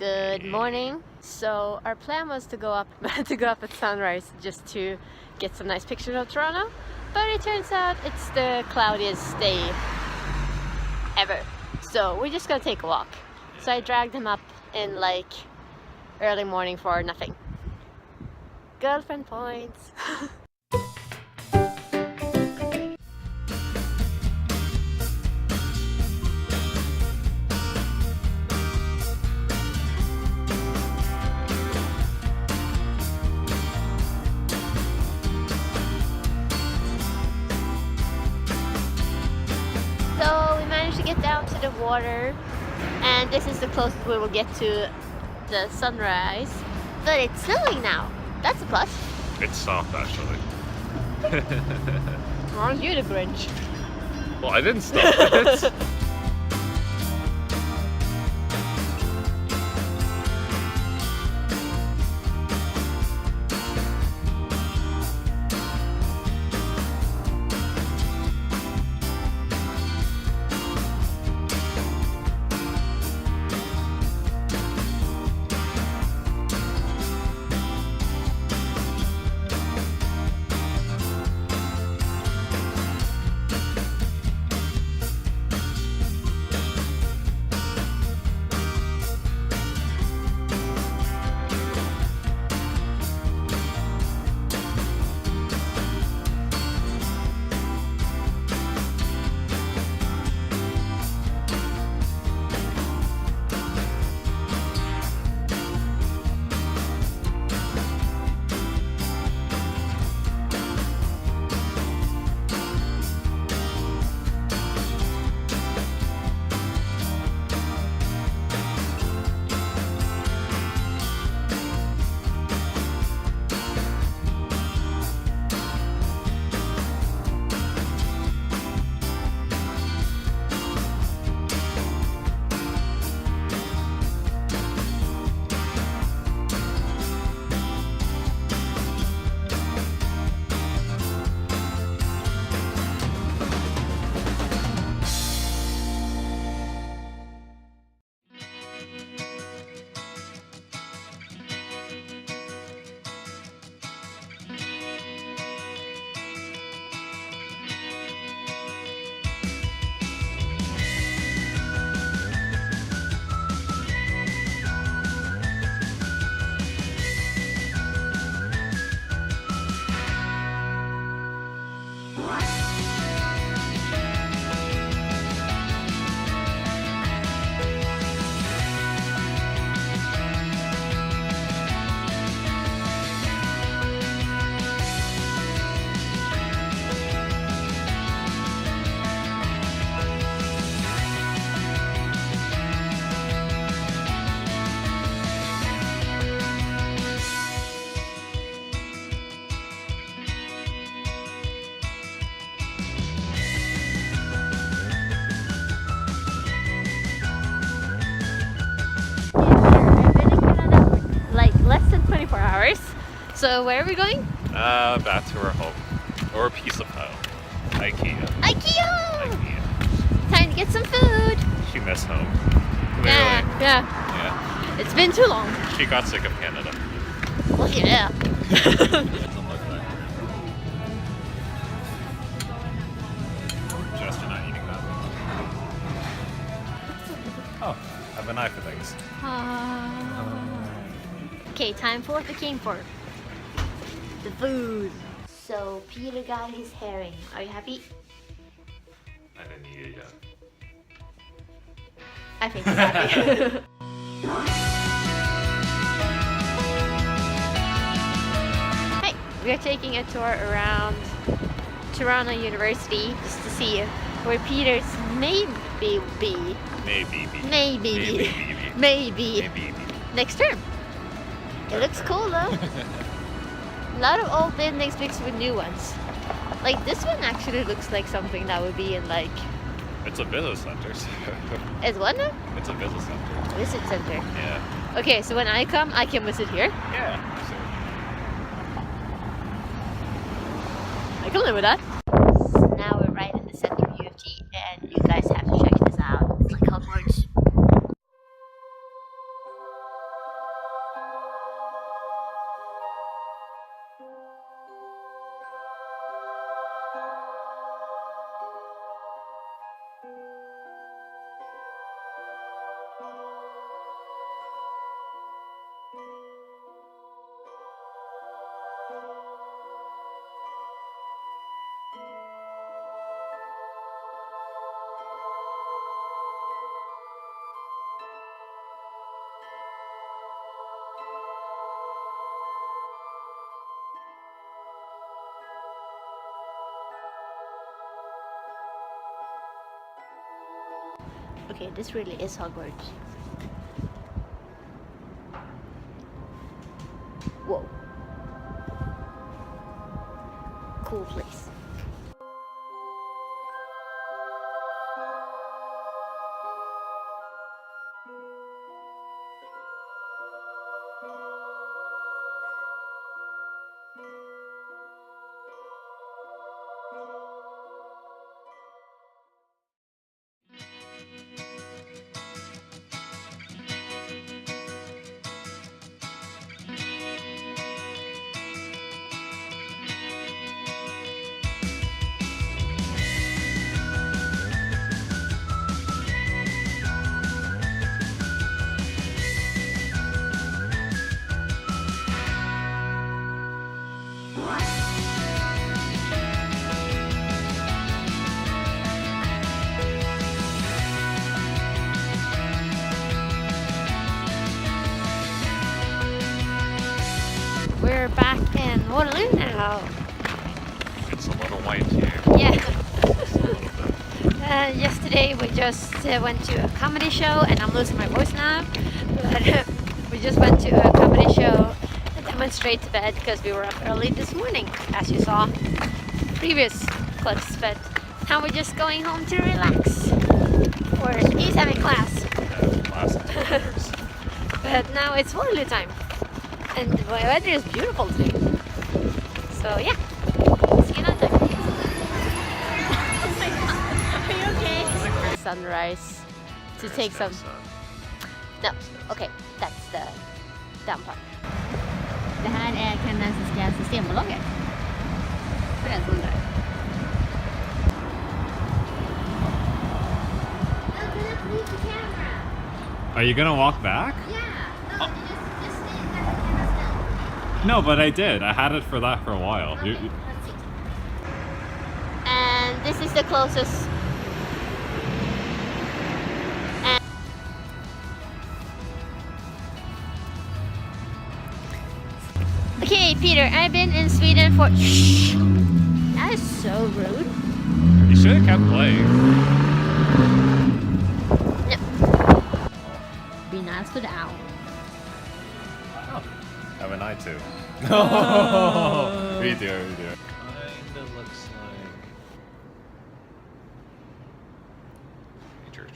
Good morning. So our plan was to go up at sunrise just to get some nice pictures of Toronto, but it turns out it's the cloudiest day ever. So we're just gonna take a walk. So I dragged him up in like early morning for nothing. Girlfriend points. So we managed to get down to the water, and this is the closest we will get to the sunrise. But it's snowing now. That's a plus. It's soft actually. Aren't you the Grinch? Well, I didn't stop it. Hours. So where are we going? Back to our home. Or a piece of home. IKEA. IKEA! Time to get some food. She missed home. Yeah. Yeah. It's been too long. She got sick of Canada. Well, yeah. Just not eating that. Oh, I have an eye for things. Okay, time for what we came for. The food. So Peter got his herring. Are you happy? I didn't eat it yet. I think he's happy. Hey, we are taking a tour around Toronto University just to see where Peter's maybe next term. It looks cool though. A lot of old buildings mixed with new ones. Like this one actually looks like something that would be in like... It's a business center. Is what now? It's a business center. Visit center. Yeah. Okay, so when I come, I can visit here. Yeah. I can live with that. Now we're right in the center of U of T, and you guys have to check this out. It's like Hogwarts. Okay, this really is Hogwarts. Whoa. Cool place. We're back in Waterloo now. It's a little white here. Yeah. Just a little bit. Yesterday we just went to a comedy show, and I'm losing my voice now. But we just went to a comedy show and then went straight to bed because we were up early this morning, as you saw previous clips. But now we're just going home to relax. Or he's having class. Yeah, class in 2 hours. But now it's Waterloo time. And the weather is beautiful today. So yeah, see you another time. Oh my god, are you okay? Sunrise to take some. No, okay, that's the down part. Det här är kanadensiska Systembolaget. För den som undrar. Are you gonna walk back? No, but I did. I had it for that for a while. Okay, let's see. And this is the closest. And okay, Peter, I've been in Sweden for. Shh. That is so rude. You should have kept playing. No. Be nice to the owl. Haven't I too? We do. Kinda looks like Church.